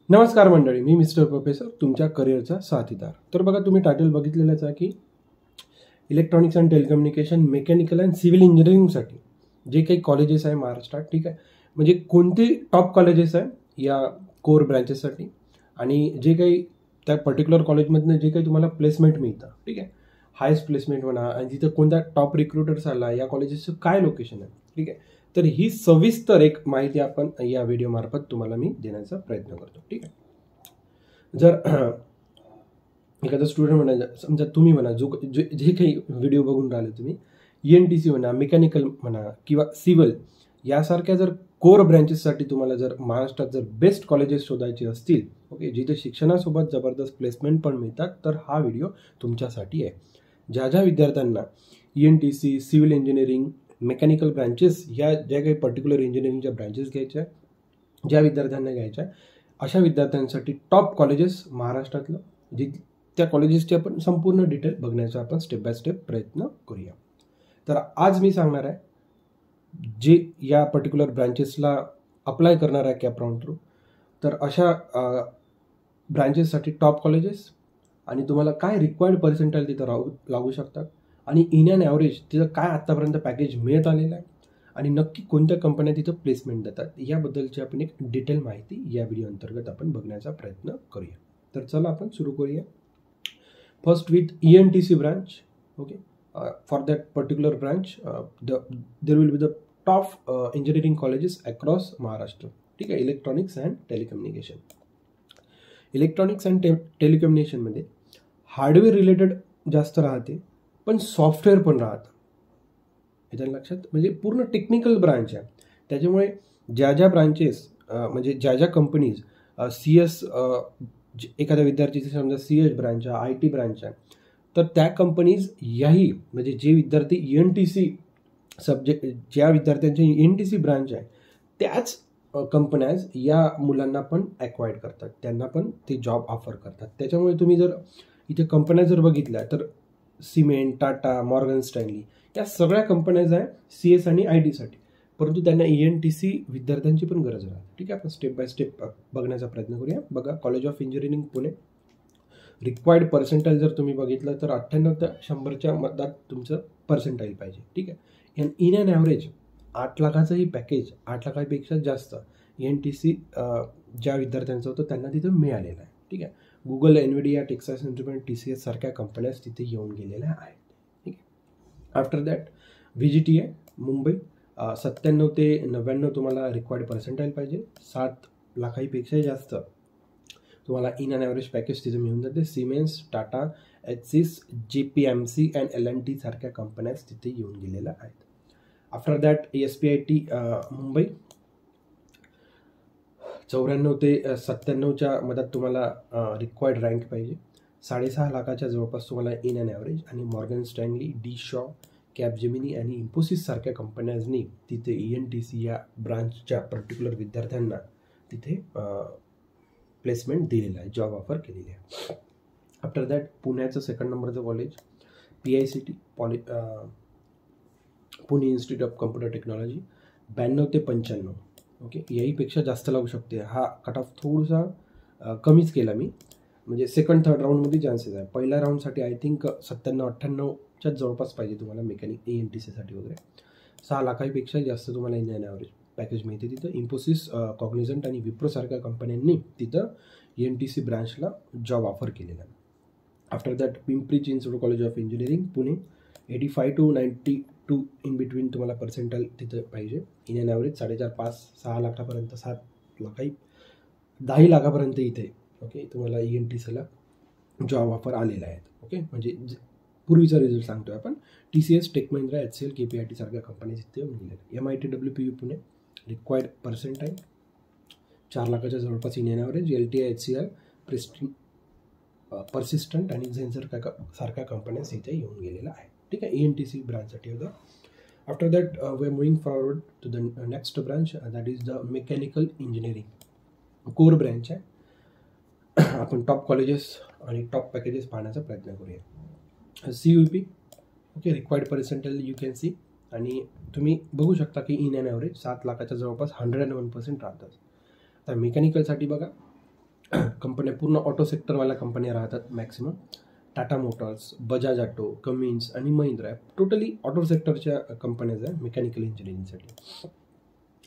नमस्कार मंडळी, मी mister professor, तुमच्या करिअरचा साथीदार. तर बघा, तुम्ही टायटल बघितलेलंच आहे की electronics and telecommunication, mechanical and civil इंजिनिअरिंगसाठी जे काही कॉलेजेस आहे महाराष्ट्रात, ठीक आहे, म्हणजे कोणते टॉप कॉलेजेस आहे या कोर ब्रँचेससाठी आणि जे काही त्या पर्टिक्युलर कॉलेजमधनं जे काही तुम्हाला प्लेसमेंट मिळतं, ठीक आहे, हायस्ट प्लेसमेंट म्हणा, आणि तिथं कोणत्या टॉप रिक्रुटर्स आला, या कॉलेजेसचं काय लोकेशन आहे, ठीक आहे. तर ही सविस्तर एक माहिती आपण या व्हिडिओमार्फत तुम्हाला मी देण्याचा प्रयत्न करतो, ठीक आहे. जर एखादा स्टुडंट म्हणा, समजा तुम्ही म्हणा, जे काही व्हिडिओ बघून राहिले तुम्ही, ENTC म्हणा, मेकॅनिकल म्हणा किंवा सिव्हिल यासारख्या जर कोर ब्रँचेससाठी तुम्हाला जर महाराष्ट्रात जर बेस्ट कॉलेजेस शोधायचे असतील, ओके, जिथे शिक्षणासोबत जबरदस्त प्लेसमेंट पण मिळतात, तर हा व्हिडिओ तुमच्यासाठी आहे. ज्या विद्यार्थ्यांना ENTC, civil engineering, mechanical branches ह्या ज्या काही पर्टिक्युलर इंजिनिअरिंगच्या ब्रँचेस घ्यायच्या, ज्या विद्यार्थ्यांना घ्यायच्या, अशा विद्यार्थ्यांसाठी टॉप कॉलेजेस महाराष्ट्रातलं, जी त्या कॉलेजेसची आपण संपूर्ण डिटेल बघण्याचा आपण स्टेप बाय स्टेप प्रयत्न करूया. तर आज मी सांगणार आहे, जे या पर्टिक्युलर ब्रँचेसला अप्लाय करणार आहे कॅप राऊंड थ्रू, तर अशा ब्रँचेससाठी टॉप कॉलेजेस आणि तुम्हाला काय रिक्वायर्ड पर्सेंटाईल तिथं लागू शकतात, आणि इन अँड ॲव्हरेज तिथं काय आत्तापर्यंत पॅकेज मिळत आलेलं आहे, आणि नक्की कोणत्या कंपन्या तिथं प्लेसमेंट देतात, याबद्दलची आपण एक डिटेल माहिती या व्हिडिओ अंतर्गत आपण बघण्याचा प्रयत्न करूया. तर चला आपण सुरू करूया. First with ENTC branch. Okay, for that particular branch, there will be the top engineering colleges across Maharashtra. ठीक आहे. Electronics and telecommunication. Electronics and telecommunication मध्ये हार्डवेअर रिलेटेड जास्त राहते, पण सॉफ्टवेअर पण राहतं. याच्या लक्षात, म्हणजे पूर्ण टेक्निकल ब्रांच आहे. त्याच्यामुळे ज्या ब्रांचेस म्हणजे ज्या कंपनीज CS, एखाद्या विद्यार्थीची समजा CS ब्रांच आहे, IT ब्रांच आहे, तर त्या कंपनीज याही, म्हणजे जे विद्यार्थी ENTC सब्जेक्ट, ज्या विद्यार्थ्यांचे ENTC ब्रांच आहे, त्याच कंपन्याज या मुलांना पण ॲक्वायर्ड करतात, त्यांना पण ते जॉब ऑफर करतात. त्याच्यामुळे तुम्ही जर इथे कंपन्या जर बघितल्या, तर सिमेंट, टाटा, मॉर्गन स्टॅनली या सगळ्या कंपन्याज आहे CS आणि ITसाठी, परंतु त्यांना ENTC विद्यार्थ्यांची पण गरज राहते. ठीक आहे, आपण स्टेप बाय स्टेप बघण्याचा प्रयत्न करूया. बघा, college of engineering Pune, required percentile जर तुम्ही बघितलं तर 98 ते 100च्या मधात तुमचं पर्सेंटाईल पाहिजे. ठीक आहे. इन अँड ॲव्हरेज 8 लाखाचंही पॅकेज, 8 लाखापेक्षा जास्त ENTC ज्या विद्यार्थ्यांचं होतं त्यांना तिथं मिळालेलं आहे. ठीक आहे. Google, NVIDIA, Texas instrument, TCS सारख्या कंपन्याच तिथे येऊन गेलेल्या आहेत. ठीक आहे. आफ्टर दॅट VGT आहे मुंबई, 97 ते 99 तुम्हाला रिक्वायर्ड पर्सेंटाईल पाहिजे, 7 लाखापेक्षाही जास्त तुम्हाला इन अँड ॲव्हरेज पॅकेज तिथे मिळून जाते. Siemens, Tata, HCS, JPMC and L&T सारख्या कंपन्याच तिथे येऊन गेलेल्या आहेत. आफ्टर दॅट SPIT मुंबई, 94 ते 97च्या मधात तुम्हाला रिक्वायर्ड रँक पाहिजे, 6.5 लाखाच्या जवळपास तुम्हाला इन अँड ॲव्हरेज. आणि मॉर्गन स्टॅनली, D-Shaw, कॅपजेमिनी आणि इन्फोसिस सारख्या कंपन्यांनी तिथे ENTC या ब्रांचच्या पर्टिक्युलर विद्यार्थ्यांना तिथे प्लेसमेंट दिलेलं आहे, जॉब ऑफर केलेली आहे. आफ्टर दॅट पुण्याचं सेकंड नंबरचं college PICT, Pune institute of computer technology, 92 ते 95. ओके, याहीपेक्षा जास्त लागू शकते. हा कट ऑफ थोडासा कमीच केला मी, म्हणजे सेकंड थर्ड राऊंडमध्ये चान्सेस आहे. पहिल्या राऊंडसाठी आय थिंक 97-98च्या जवळपास पाहिजे तुम्हाला मेकॅनिक ENTCसाठी वगैरे. 6 लाखापेक्षा जास्त तुम्हाला इन अँड ॲव्हरेज पॅकेज मिळते तिथं. इन्फोसिस, कॉग्निझंट आणि विप्रो सारख्या कंपन्यांनी तिथं ENTC ब्रांचला जॉब ऑफर केलेला आहे. After that Pimpri Chinchwad college of engineering Pune, 85 to 92 in between तुम्हाला पर्सेंटाईल तिथं पाहिजे. इन अँड ॲव्हरेज 4.5-6 लाखापर्यंत, 7 लाखाही 10 लाखापर्यंत इथे ओके तुम्हाला ENTCला जॉब ऑफर आलेला आहे. ओके, म्हणजे पूर्वीचा रिझल्ट सांगतोय आपण. TCS, Tech Mahindra, HCL, KPIT सारख्या कंपनी तिथे येऊन गेलेल्या. MIT WPU पुणे, रिक्वायर्ड पर्सेंटाईल 4 लाखाच्या जवळपास in and average. LTI, HCL, Persistent आणि झेन्सर सारख्या कंपन्या इथे येऊन गेलेल्या आहेत. ठीक आहे, ENTC ब्रांचसाठी होतं. After that we are moving forward to the next branch, that is the mechanical engineering, core branch आहे. आपण टॉप कॉलेजेस आणि टॉप पॅकेजेस पाहण्याचा प्रयत्न करूया. CUP, okay, required percentile you can see, आणि तुम्ही बघू शकता की इन अँड ॲव्हरेज 7 लाखाच्या जवळपास 101% राहतात. तर मेकॅनिकलसाठी बघा, कंपन्या पूर्ण ऑटो सेक्टरवाल्या कंपन्या राहतात maximum. Tata Motors, Bajaj Auto, Cummins आणि महिंद्रा टोटली ऑटो सेक्टरच्या कंपन्याज आहे मेकॅनिकल इंजिनिअरिंगसाठी.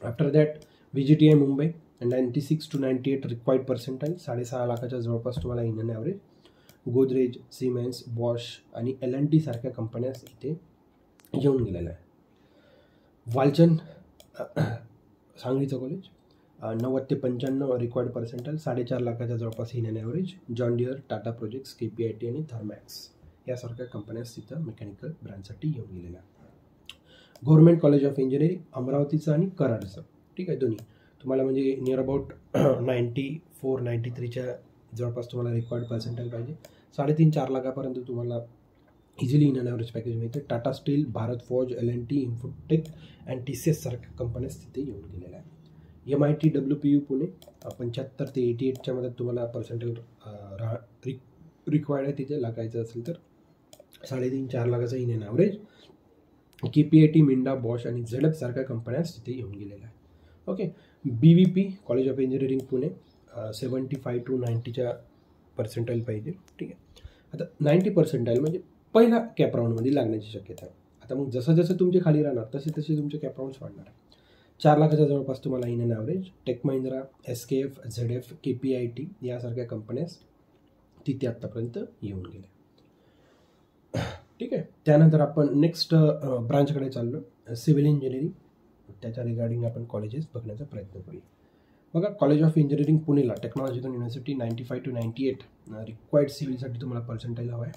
After that VGTI Mumbai 96 to 98 required percentile, 6.5 लाखाच्या जवळपास तुम्हाला in an average. Godrej, Siemens, Bosch आणि L&T सारख्या कंपन्या इथे येऊन गेलेल्या आहे. वालचंद सांगलीचं कॉलेज 90 ते 95 रिक्वायर्ड पर्सेंटाईल, 4.5 लाखाच्या जवळपास in an average. John Deere, Tata projects, KPIT आणि थर्मॅक्स यासारख्या कंपन्या तिथं मेकॅनिकल ब्रांचसाठी येऊन गेलेल्या. गव्हर्नमेंट कॉलेज ऑफ इंजिनिअरिंग अमरावतीचं आणि कराडचं, ठीक आहे, दोन्ही तुम्हाला म्हणजे नियर अबाउट 94-93च्या जवळपास तुम्हाला रिक्वायर्ड पर्सेंटाईल पाहिजे. 3.5-4 लाखापर्यंत तुम्हाला easily in an average package मिळते. Tata Steel, Bharat Forge, L&T, Infotech and TCS सारख्या कंपन्या तिथे येऊन गेलेल्या आहेत. MIT WPU पुणे 75 ते 88च्या मध्ये तुम्हाला पर्सेंटाईल रिक्वायर्ड आहे. तिथे लागायचं असेल तर 3.5-4 लाखाचं in an average. KPIT, Minda, Bosch आणि ZF सारख्या कंपन्या तिथे येऊन गेलेल्या आहेत. Okay. BVP college of engineering Pune 75 to 90च्या पर्सेंटाईल पाहिजे, ठीक आहे. आता 90 पर्सेंटाईल म्हणजे पहिला कॅप राऊंडमध्ये लागण्याची शक्यता आहे. आता मग जसं जसं तुमचे खाली राहणार तसे तसे तुमचे कॅप राऊंड्स वाढणार आहे. 4 लाखाच्या जवळपास तुम्हाला in an average. Tech Mahindra, SKF, ZF, KPIT यासारख्या कंपन्या तिथे आत्तापर्यंत येऊन गेल्या, ठीक आहे. त्यानंतर आपण नेक्स्ट ब्रांचकडे चाललो, सिव्हिल इंजिनिअरिंग. त्याच्या रिगार्डिंग आपण कॉलेजेस बघण्याचा प्रयत्न करूया. बघा, कॉलेज ऑफ इंजिनिअरिंग पुणेला टेक्नॉलॉजिकल युनिव्हर्सिटी 95 to 98 रिक्वायर्ड सिव्हिलसाठी तुम्हाला पर्सेंटाईल हवा आहे.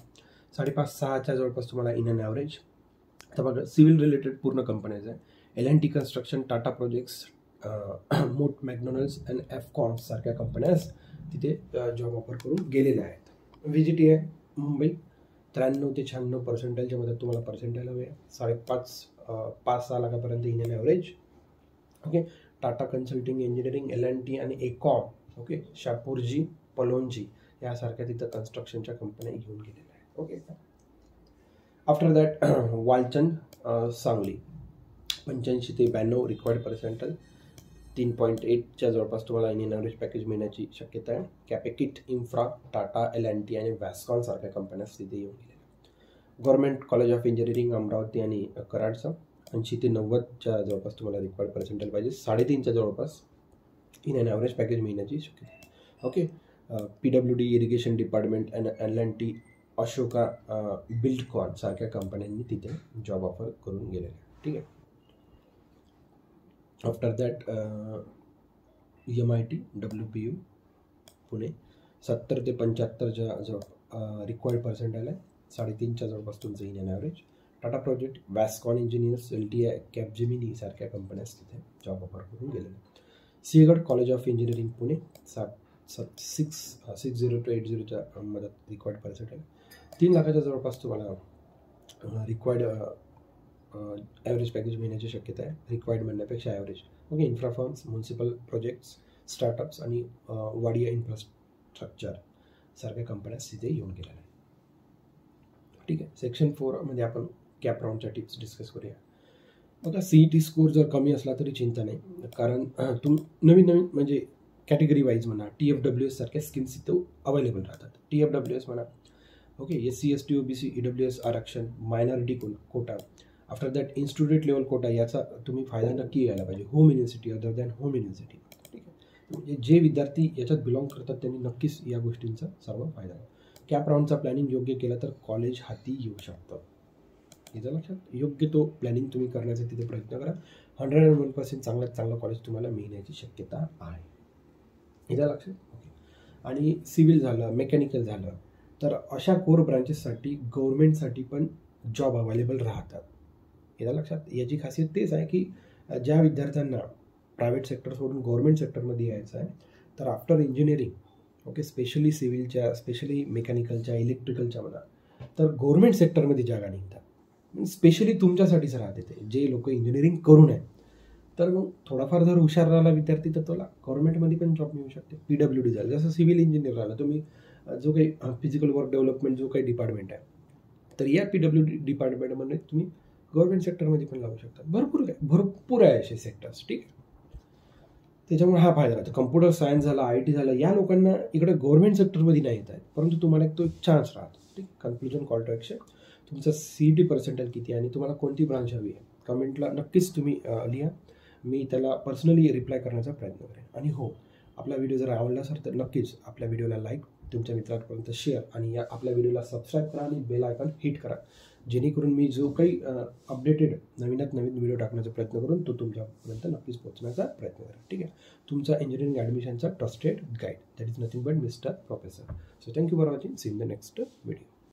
5.5-6च्या जवळपास तुम्हाला इन अन ॲव्हरेज. तर बघा, सिव्हिल रिलेटेड पूर्ण कंपन्याज आहे. L&T कन्स्ट्रक्शन, टाटा प्रोजेक्ट्स, मोट मॅकडॉनल्ड्स अँड एफकॉन्स सारख्या कंपन्या तिथे जॉब ऑफर करून गेलेल्या आहेत. VGTI मुंबई 93 ते 96 पर्सेंटाईलच्या मध्ये तुम्हाला पर्सेंटाईल हवे आहे. 5.5-6 लाखापर्यंत in an average. Okay. Tata consulting engineering, L&T आणि एकॉम, ओके, शापूरजी, पलोनजी यासारख्या तिथं कन्स्ट्रक्शनच्या कंपन्या घेऊन गेलेल्या आहेत. Okay. After that Walchand Sangli 85 ते 92 रिक्वायर्ड पर्सेंटाईल, 3.8च्या जवळपास तुम्हाला इन अन ॲव्हरेज पॅकेज मिळण्याची शक्यता आहे. कॅपेकिट, इन्फ्रा, टाटा, L&T आणि वॅस्कॉन सारख्या कंपन्या तिथे येऊन गेल्या. Government college of engineering Amravati आणि कराडचं 80 ते 90च्या जवळपास तुम्हाला रिक्वायर्ड पर्सेंटाईल पाहिजे. 3.5च्या जवळपास इन अन ॲव्हरेज पॅकेज मिळण्याची शक्यता आहे. ओके. PWD, इरिगेशन डिपार्टमेंट आणि L&T, अशोका, बिल्डकॉन सारख्या कंपन्यांनी तिथे जॉब ऑफर करून गेलेले, ठीक आहे. After that MIT WPU Pune 70 ते 75च्या जवळ रिक्वायर्ड पर्सेंटाईल आहे. 3.5च्या जवळपास तुमचं in an average. Tata project, Vascon engineers, LTI, Capgemini सारख्या कंपन्या तिथे जॉब ऑफर करून गेलेल्या. Sinhgad college of engineering Pune 60 to 80च्या मदत रिक्वायर्ड पर्सेंटाईल. 3 लाखाच्या जवळपास तुम्हाला रिक्वायर्ड ॲव्हरेज पॅकेज मिळण्याची शक्यता आहे. रिक्वायर्ड म्हणण्यापेक्षा average. Okay. Infra firms, municipal projects, startups आणि वाडिया इन्फ्रास्ट्रक्चर सारख्या कंपन्या तिथे येऊन गेलेल्या आहेत, ठीक आहे. सेक्शन 4 मध्ये आपण कॅप राऊंडच्या टिप्स डिस्कस करूया. बघा, CET स्कोर जर कमी असला तरी चिंता नाही, कारण नवीन म्हणजे कॅटेगरी वाईज म्हणा TFWS सारख्या स्कीम्स इथं अवेलेबल राहतात. TFWS म्हणा, okay, SC ST OBC EWS आरक्षण, minority quota. After that institute level quota, याचा तुम्ही फायदा नक्की घ्यायला पाहिजे. Home university, other than home university, ठीक आहे. म्हणजे जे विद्यार्थी याच्यात बिलॉंग करतात त्यांनी नक्कीच या गोष्टींचा सर्व फायदा आहे. कॅप राऊंडचा प्लॅनिंग योग्य केला तर कॉलेज हाती येऊ शकतं. याच्या लक्षात योग्य तो प्लॅनिंग तुम्ही करण्याचा तिथे प्रयत्न करा. 101% चांगल्यात चांगलं कॉलेज तुम्हाला मिळण्याची शक्यता आहे. याच्या लक्षात. ओके. आणि सिव्हिल झालं, मेकॅनिकल झालं, तर अशा कोर ब्रांचेससाठी गव्हर्नमेंटसाठी पण जॉब अवेलेबल राहतात. याच्या लक्षात. याची खासियत तेच आहे की ज्या विद्यार्थ्यांना प्रायव्हेट सेक्टर सोडून गव्हर्नमेंट सेक्टरमध्ये यायचं आहे, तर आफ्टर इंजिनिअरिंग, ओके, स्पेशली सिव्हिलच्या, स्पेशली मेकॅनिकलच्या, इलेक्ट्रिकलच्या म्हणा, तर गव्हर्नमेंट सेक्टरमध्ये जागा निघतात. स्पेशली तुमच्यासाठीच राहते ते, जे लोक इंजिनिअरिंग करून आहेत. तर मग थोडाफार जर हुशार राहिला विद्यार्थी तर तुला गव्हर्नमेंटमध्ये पण जॉब मिळू शकते. PWD झालं, जसं सिव्हिल इंजिनियर राहिला तुम्ही, जो काही फिजिकल वर्क डेव्हलपमेंट जो काही डिपार्टमेंट आहे, तर या PWD डिपार्टमेंटमध्ये तुम्ही गव्हर्नमेंट सेक्टरमध्ये पण लागू शकता. भरपूर आहे असे सेक्टर्स, ठीक आहे. त्याच्यामुळे हा फायदा राहतो. कम्प्युटर सायन्स झाला, IT झालं, या लोकांना इकडे गव्हर्नमेंट सेक्टरमध्ये नाही येत आहेत, परंतु तुम्हाला एक तो चान्स राहतो. ठीक, कन्क्लुजन, कॉल टू ॲक्शन. तुमचं CET पर्सेंटेज किती आणि तुम्हाला कोणती ब्रांच हवी आहे कमेंटला नक्कीच तुम्ही लिहा. मी त्याला पर्सनली रिप्लाय करण्याचा प्रयत्न करेन. आणि हो, आपला व्हिडिओ जर आवडला असेल तर नक्कीच आपल्या व्हिडिओला लाईक, तुमच्या मित्रांपर्यंत शेअर आणि आपल्या व्हिडिओला सबस्क्राईब करा आणि बेल आयकॉन हिट करा, जेणेकरून मी जो काही अपडेटेड नवीनात नवीन व्हिडिओ टाकण्याचा प्रयत्न करून तो तुमच्यापर्यंत नक्कीच पोहोचण्याचा प्रयत्न करा. ठीक आहे, तुमचा इंजिनिअरिंग ॲडमिशनचा trusted guide, that is nothing but mister professor. So thank you for watching. See in the next video.